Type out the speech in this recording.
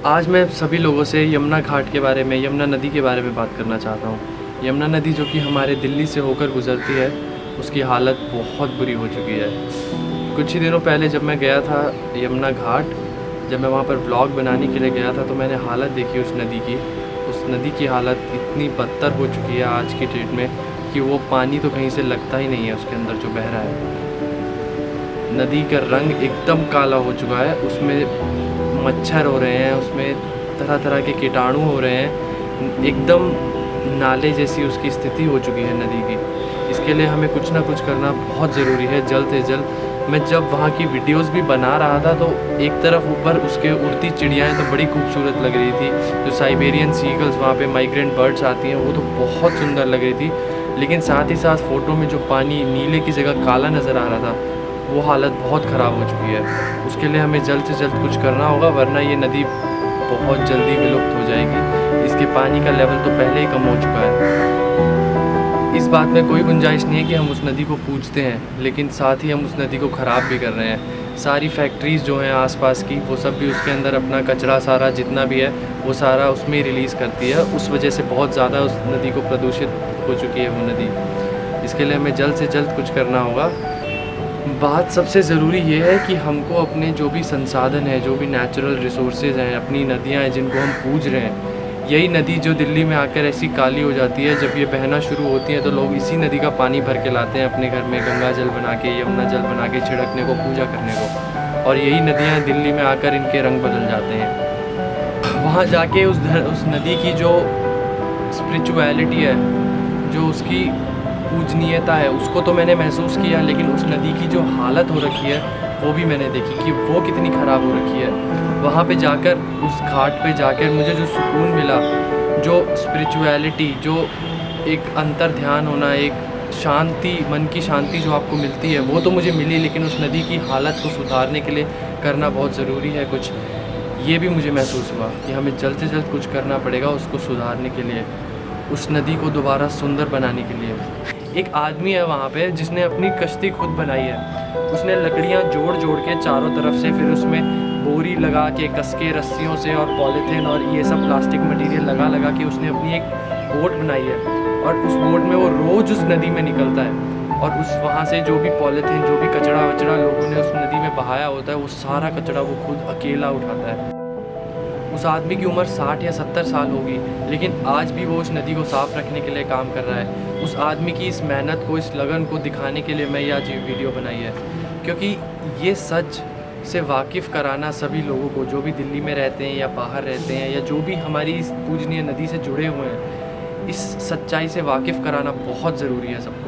आज मैं सभी लोगों से यमुना घाट के बारे में, यमुना नदी के बारे में बात करना चाहता हूँ। यमुना नदी जो कि हमारे दिल्ली से होकर गुज़रती है, उसकी हालत बहुत बुरी हो चुकी है। कुछ ही दिनों पहले जब मैं गया था यमुना घाट, जब मैं वहाँ पर व्लॉग बनाने के लिए गया था, तो मैंने हालत देखी उस नदी की। उस नदी की हालत इतनी बदतर हो चुकी है आज की डेट में कि वो पानी तो कहीं से लगता ही नहीं है उसके अंदर जो बह रहा है। नदी का रंग एकदम काला हो चुका है, उसमें मच्छर हो रहे हैं, उसमें तरह तरह के कीटाणु हो रहे हैं, एकदम नाले जैसी उसकी स्थिति हो चुकी है नदी की। इसके लिए हमें कुछ ना कुछ करना बहुत ज़रूरी है, जल्द से जल्द। मैं जब वहाँ की वीडियोस भी बना रहा था तो एक तरफ ऊपर उसके उड़ती चिड़ियाएँ तो बड़ी खूबसूरत लग रही थी, जो साइबेरियन सीगल्स वहाँ पे माइग्रेंट बर्ड्स आती हैं वो तो बहुत सुंदर लग रही थी, लेकिन साथ ही साथ फ़ोटो में जो पानी नीले की जगह काला नज़र आ रहा था, वो हालत बहुत ख़राब हो चुकी है। उसके लिए हमें जल्द से जल्द कुछ करना होगा, वरना ये नदी बहुत जल्दी विलुप्त हो जाएगी। इसके पानी का लेवल तो पहले ही कम हो चुका है। इस बात में कोई गुंजाइश नहीं है कि हम उस नदी को पूजते हैं, लेकिन साथ ही हम उस नदी को ख़राब भी कर रहे हैं। सारी फैक्ट्रीज़ जो हैं आसपास की, वो सब भी उसके अंदर अपना कचरा सारा जितना भी है वो सारा उसमें ही रिलीज़ करती है। उस वजह से बहुत ज़्यादा उस नदी को प्रदूषित हो चुकी है वो नदी। इसके लिए हमें जल्द से जल्द कुछ करना होगा। बात सबसे ज़रूरी ये है कि हमको अपने जो भी संसाधन है, जो भी नेचुरल रिसोर्सेज हैं, अपनी नदियाँ हैं जिनको हम पूज रहे हैं, यही नदी जो दिल्ली में आकर ऐसी काली हो जाती है, जब ये बहना शुरू होती है तो लोग इसी नदी का पानी भर के लाते हैं अपने घर में, गंगा जल बना के, यमुना जल बना के छिड़कने को, पूजा करने को, और यही नदियाँ दिल्ली में आकर इनके रंग बदल जाते हैं। वहाँ जाके उस नदी की जो स्पिरिचुअलिटी है, जो उसकी पूजनीयता है, उसको तो मैंने महसूस किया, लेकिन उस नदी की जो हालत हो रखी है वो भी मैंने देखी कि वो कितनी ख़राब हो रखी है। वहाँ पे जाकर, उस घाट पे जाकर मुझे जो सुकून मिला, जो स्पिरिचुअलिटी, जो एक अंतर ध्यान होना, एक शांति, मन की शांति जो आपको मिलती है, वो तो मुझे मिली, लेकिन उस नदी की हालत को सुधारने के लिए करना बहुत ज़रूरी है कुछ। ये भी मुझे महसूस हुआ कि हमें जल्द से जल्द कुछ करना पड़ेगा उसको सुधारने के लिए, उस नदी को दोबारा सुंदर बनाने के लिए। एक आदमी है वहाँ पे जिसने अपनी कश्ती खुद बनाई है। उसने लकड़ियाँ जोड़ जोड़ के चारों तरफ से, फिर उसमें बोरी लगा के, कस के, रस्सियों से और पॉलीथीन और ये सब प्लास्टिक मटेरियल लगा लगा के उसने अपनी एक बोट बनाई है, और उस बोट में वो रोज़ उस नदी में निकलता है, और उस वहाँ से जो भी पॉलीथीन, जो भी कचरा वचड़ा लोगों ने उस नदी में बहाया होता है, वो सारा कचरा वो खुद अकेला उठाता है। उस आदमी की उम्र 60 या 70 साल होगी, लेकिन आज भी वो उस नदी को साफ़ रखने के लिए काम कर रहा है। उस आदमी की इस मेहनत को, इस लगन को दिखाने के लिए मैं ये आज वीडियो बनाई है, क्योंकि ये सच से वाकिफ़ कराना सभी लोगों को, जो भी दिल्ली में रहते हैं या बाहर रहते हैं, या जो भी हमारी इस पूजनीय नदी से जुड़े हुए हैं, इस सच्चाई से वाकिफ़ कराना बहुत ज़रूरी है सबको।